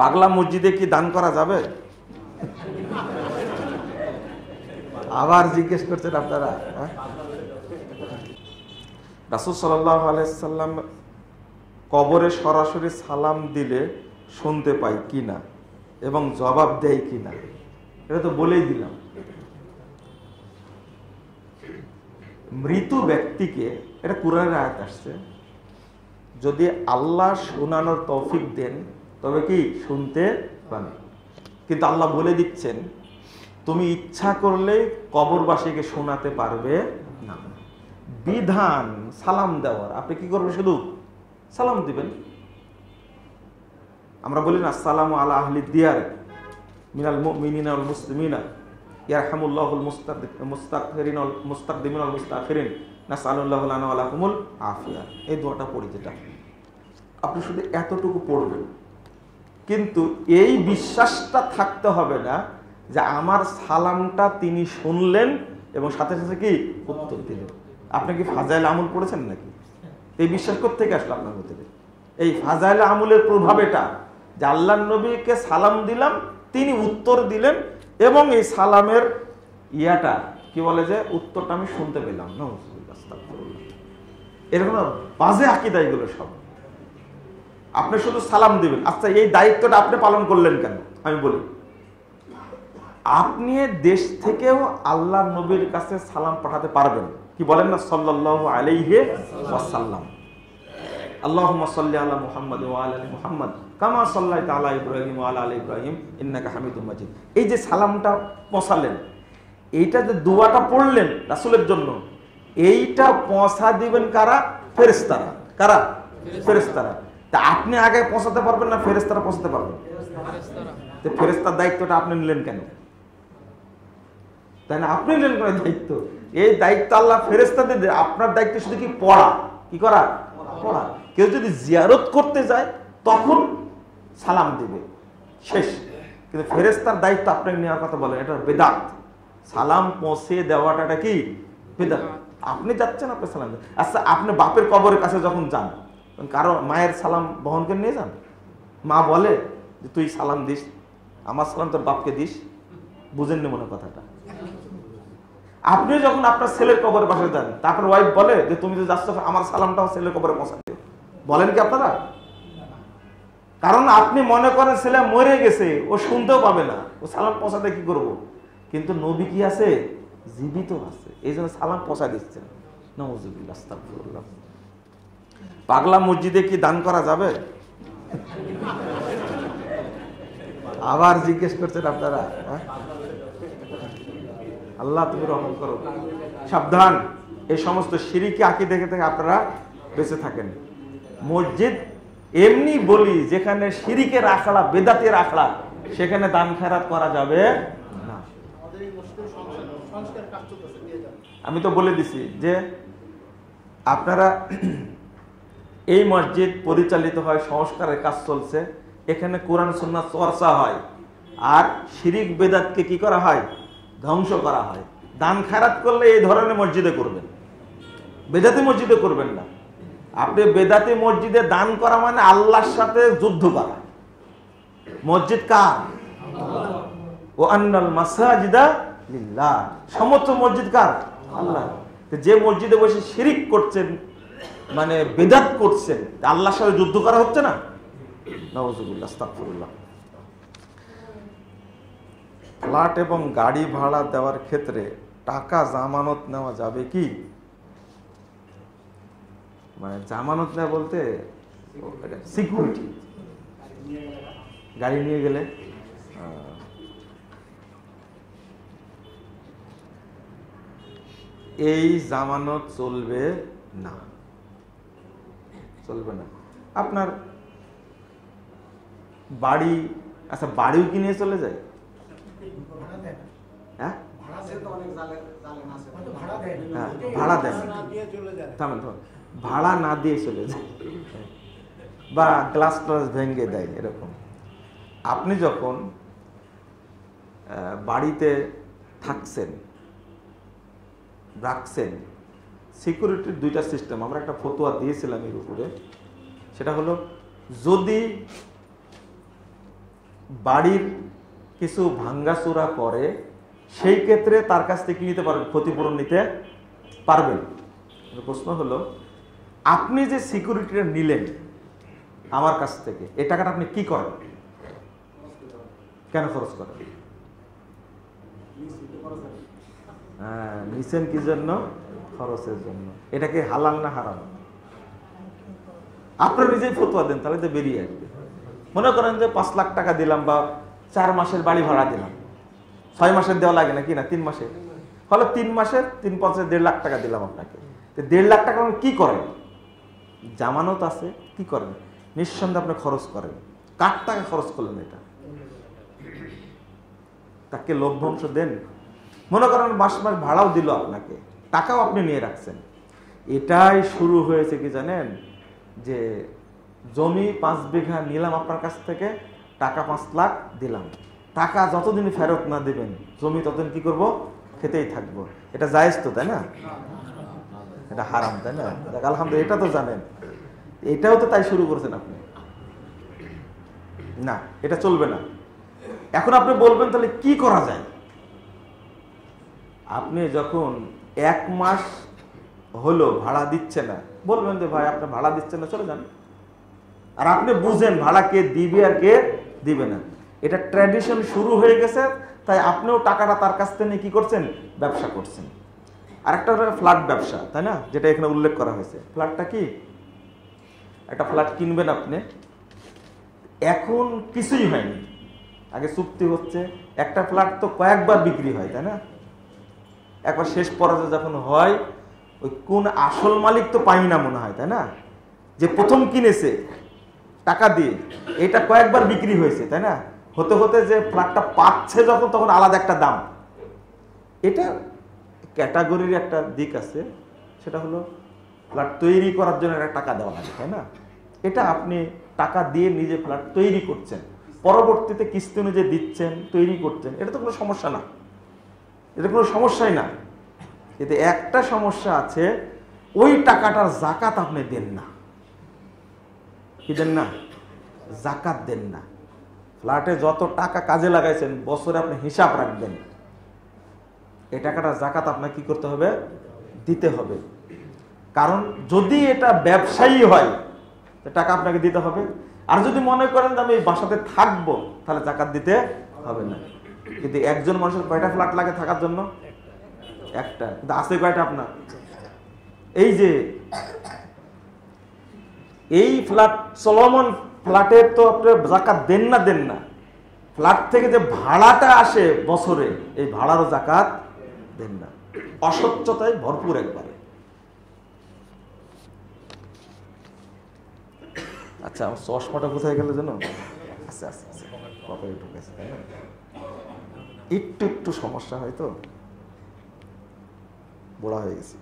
পাগলা মসজিদে কি দান করা যাবে? আবার জিজ্ঞেস করছেন আপনারা। রাসূল সাল্লাল্লাহু আলাইহি সাল্লাম কবরে সরাসরি সালাম দিলে শুনতে পাই কিনা এবং জবাব দেয় কিনা, এটা তো বলেই দিলাম। মৃত ব্যক্তিকে, এটা কুরআনের আয়াত আসছে, যদি আল্লাহ শোনানোর তৌফিক দেন তবে কি শুনতে পান। কিন্তু আল্লাহ বলে দিচ্ছেন তুমি ইচ্ছা করলে কবরবাসীকে শোনাতে পারবে না। বিধান সালাম দেওয়ার, আপনি কি করবেন? শুধু সালাম দিবেন। আমরা বলি না আসসালামু আলা আহলি দিয়ার মিনাল মুমিনিনা ওয়াল মুসলিমিনা ইয়ারহামুল্লাহুল মুস্তাগফিরিন ওয়াল মুস্তাকদিমিন ওয়াল মুস্তাখিরিন নাসআলুল্লাহু লানা ওয়া লাকুমুল আফিয়া। এই দোয়াটা পড়ি, যেটা আপনি শুধু এতটুকু পড়বেন, কিন্তু এই বিশ্বাসটা থাকতে হবে না যে আমার সালামটা তিনি শুনলেন এবং সাথে সাথে কি উত্তর দিলেন। আপনি কি ফাজাইল আমল পড়েছেন নাকি? এই বিশ্বাস করতে থেকে আসলো আপনার ভিতরে? এই ফাজাইল আমলের প্রভাব এটা যে আল্লাহর নবীকে সালাম দিলাম, তিনি উত্তর দিলেন এবং এই সালামের ইয়াটা কি বলে যে উত্তরটা আমি শুনতে পেলাম না। এরকম বাজে আকীদা এগুলো সব। আপনি শুধু সালাম দিবেন। আচ্ছা, এই দায়িত্বটা আপনি পালন করলেন কেন? আমি বলি, আপনি দেশ থেকেও আল্লাহর নবীর কাছে সালাম পাঠাতে পারবেন। কি বলেন না সাল্লাল্লাহু আলাইহি ওয়াসাল্লাম, আল্লাহুম্মা সাল্লি আলা মুহাম্মাদ ওয়া আলা আলি মুহাম্মাদ কামা সাল্লাইতা আলা ইব্রাহিম ওয়া আলা আলি ইব্রাহিম ইন্নাকা হামিদুম মাজিদ। এই যে সালামটা পৌঁছালেন, এইটা যে দোয়াটা পড়লেন রাসূলের জন্য, এইটা পৌঁছা দিবেন কারা? ফেরেশতারা। কারা? ফেরেশতারা। তা আপনি আগে পৌঁছাতে পারবেন না ফেরেশতারা পৌঁছাতে পারবেন? তো ফেরেশতার দায়িত্বটা আপনি নিলেন কেন? তাই না? আপনি নিলেন কেন দায়িত্ব? এই দায়িত্ব আল্লাহ ফেরেশতাদের দেয়। আপনার দায়িত্ব শুধু কি পড়া। কি করা? পড়া। কেউ যদি জিয়ারত করতে যায় তখন সালাম দিবে, শেষ। কিন্তু ফেরেশতার দায়িত্ব আপনাকে নেওয়ার কথা বলেন, এটা বেদাত। সালাম পৌঁছে দেওয়াটা কি বেদাত। আপনি যাচ্ছেন, আপনি সালাম দেন। আচ্ছা, আপনি বাপের কবরের কাছে যখন যান, কারো মায়ের সালাম বহন করে নিয়ে যান, মা বলে যে তুই সালাম দিস, আমার সালাম তোর বাপকে দিস, বুঝেননি মনে কথাটা। আপনি যখন আপনার ছেলের কবরের পাশে যান, তারপর ওয়াইফ বলে যে তুমি তো যাচ্ছ আমার সালামটাও ছেলের কবরে পৌঁছাতে, বলেন কি আপনারা? কারণ আপনি মনে করেন ছেলে মরে গেছে, ও শুনতেও পাবে না, ও সালাম পৌঁছাতে কি করব। কিন্তু নবী কি আছে? জীবিত আছে, এই জন্য সালাম পৌঁছা দিচ্ছেন। নাউযুবিল্লাহ, আস্তাগফিরুল্লাহ। পাগলা মসজিদে কি দান করা যাবে? আবার জিজ্ঞেস করছেন আপনারা। আল্লাহ তুমি রহম করো। সাবধান, এই সমস্ত শিরকি আকীদা থেকে আপনারা বেঁচে থাকেন। মসজিদ এমনি বলি যেখানে শিরকের আখড়া, বেদাতের আখড়া, সেখানে দান খেরাত করা যাবে না। আমি তো বলে দিছি যে আপনারা এই মসজিদ পরিচালিত হয়, সংস্কারের কাজ চলছে, এখানে কোরআন সুন্নাহ চর্চা হয়, আর শিরিক বেদাতকে কি করা হয়? ধ্বংস করা হয়। দান খেরাত করলে এই ধরনের মসজিদে করবেন, বেদাতি মসজিদে করবেন না। আপনি বেদাতি মসজিদে দান করা মানে আল্লাহর সাথে যুদ্ধ করা। মসজিদ কার? ও আন্নাল মাসাজিদা লিল্লাহ। সমস্ত মসজিদ কার? আল্লাহ। যে মসজিদে বসে শিরিক করছেন, মানে বেদাত করছেন, আল্লাহর সাথে যুদ্ধ করা হচ্ছে না। নাউযুবিল্লাহ, আস্তাগফিরুল্লাহ। ফ্ল্যাট এবং গাড়ি ভাড়া দেওয়ার ক্ষেত্রে টাকা জামানত নেওয়া যাবে কি? মানে জামানত নেওয়া বলতে সিকিউরিটি। গাড়ি নিয়ে গেলে এই জামানত চলবে না, চলবে না। আপনার বাড়ি, আচ্ছা বাড়িও কি নিয়ে চলে যায়? হ্যাঁ, ভাড়া দেন, ভাড়া না দিয়ে চলে যায়, বা গ্লাস ট্লাস ভেঙে দেয়, এরকম। আপনি যখন বাড়িতে থাকছেন, রাখছেন, সিকিউরিটির দুইটা সিস্টেম, আমরা একটা ফতোয়া দিয়েছিলাম এর উপরে। সেটা হলো, যদি বাড়ির কিছু ভাঙ্গাচোরা করে, সেই ক্ষেত্রে তার কাছ থেকে নিতে পারবেন, ক্ষতিপূরণ নিতে পারবেন। প্রশ্ন হলো, আপনি যে সিকিউরিটিটা নিলেন আমার কাছ থেকে, এই টাকাটা আপনি কি করেন, কেন খরচ করেন? হ্যাঁ, নিছেন কি জন্য? খরচের জন্য। এটা কি হালাল না হারাম? আপনারা নিজেই ফতোয়া দেন, তাহলে তো বেরিয়ে আসবে। মনে করেন যে 5 লাখ টাকা দিলাম, বা 4 মাসের বাড়ি ভাড়া দিলাম, 6 মাসের দেওয়া লাগে না কি না, 3 মাসের, ফলে 3 মাসের 3 5 1.5 লাখ টাকা দিলাম আপনাকে। 1.5 লাখ টাকা আপনি কি করেন? জামানত আছে, কি করেন? নিঃসন্দেহে আপনি খরচ করেন। কার টাকা খরচ করলেন? এটা তাকে লভ্যাংশ দেন। মনে করেন মাস মাস ভাড়াও দিল আপনাকে, টাকাও আপনি নিয়ে রাখছেন। এটাই শুরু হয়েছে কি জানেন, যে জমি 5 বিঘা নিলাম আপনার কাছ থেকে, টাকা 5 লাখ দিলাম, টাকা যতদিন ফেরত না দিবেন জমি ততদিন কি করব? খেতেই থাকবো। এটা জায়েজ তো, তাই না? এটা হারাম, তাই না? আলহামদুলিল্লাহ, এটা তো জানেন। এটাও তো তাই শুরু করেছেন আপনি। না, এটা চলবে না। এখন আপনি বলবেন তাহলে কি করা যায়? আপনি যখন 1 মাস হলো ভাড়া দিচ্ছে না, বলবেন যে ভাই আপনি ভাড়া দিচ্ছেন না, চলে যান। আর আপনি বুঝেন ভাড়া কে দিবে আর কে দিবে না। এটা ট্র্যাডিশন শুরু হয়ে গেছে, তাই আপনিও টাকাটা তার কাছ থেকে কি করছেন? ব্যবসা করছেন। আর একটা ফ্ল্যাট ব্যবসা, তাই না, যেটা এখানে উল্লেখ করা হয়েছে। ফ্ল্যাটটা কি? একটা ফ্ল্যাট কিনবেন আপনি, এখন কিছুই হয়নি, আগে চুক্তি হচ্ছে। একটা ফ্ল্যাট তো কয়েকবার বিক্রি হয়, তাই না? একবার শেষ পর্যায়ে যখন হয়, ওই কোন আসল মালিক তো পাই না মনে হয়, তাই না? যে প্রথম কিনেছে টাকা দিয়ে, এটা কয়েকবার বিক্রি হয়েছে, তাই না? হতে হতে যে ফ্ল্যাটটা পাচ্ছে যখন, তখন আলাদা একটা দাম। এটা ক্যাটাগরির একটা দিক আছে, সেটা হলো ফ্ল্যাট তৈরি করার জন্য একটা টাকা দেওয়া লাগে, তাই না? এটা আপনি টাকা দিয়ে নিজে ফ্ল্যাট তৈরি করছেন, পরবর্তীতে কিস্তি অনুযায়ী দিচ্ছেন, তৈরি করছেন, এটা তো কোনো সমস্যা না, এটা কোনো সমস্যাই না। এতে একটা সমস্যা আছে, ওই টাকাটার যাকাত আপনি দেন না। কি দেন না? যাকাত দেন না। ফ্ল্যাটে যত টাকা কাজে লাগাইছেন, বছরে আপনি হিসাব রাখবেন, এই টাকাটা যাকাত আপনাকে কি করতে হবে? দিতে হবে। কারণ যদি এটা ব্যবসায়ী হয়, টাকা আপনাকে দিতে হবে। আর যদি মনে করেন যে আমি এই বাসাতে থাকবো, তাহলে যাকাত দিতে হবে না। কিন্তু একজন মানুষের কয়টা ফ্ল্যাট লাগে থাকার জন্য? একটা। কিন্তু আছে কয়টা আপনার? এই যে এই ফ্ল্যাট, চলমান ফ্ল্যাটের তো আপনি যাকাত দেন না। ফ্ল্যাট থেকে যে ভাড়াটা আসে বছরে, এই ভাড়ারও যাকাত দেন না। অস্বচ্ছতায় ভরপুর একবারে। আচ্ছা, আমার চশমাটা কোথায় গেল জানো? আচ্ছা, পকেটে ঢুকেছে, তাই না? একটু সমস্যা হয়তো, বড়া হয়ে গেছে।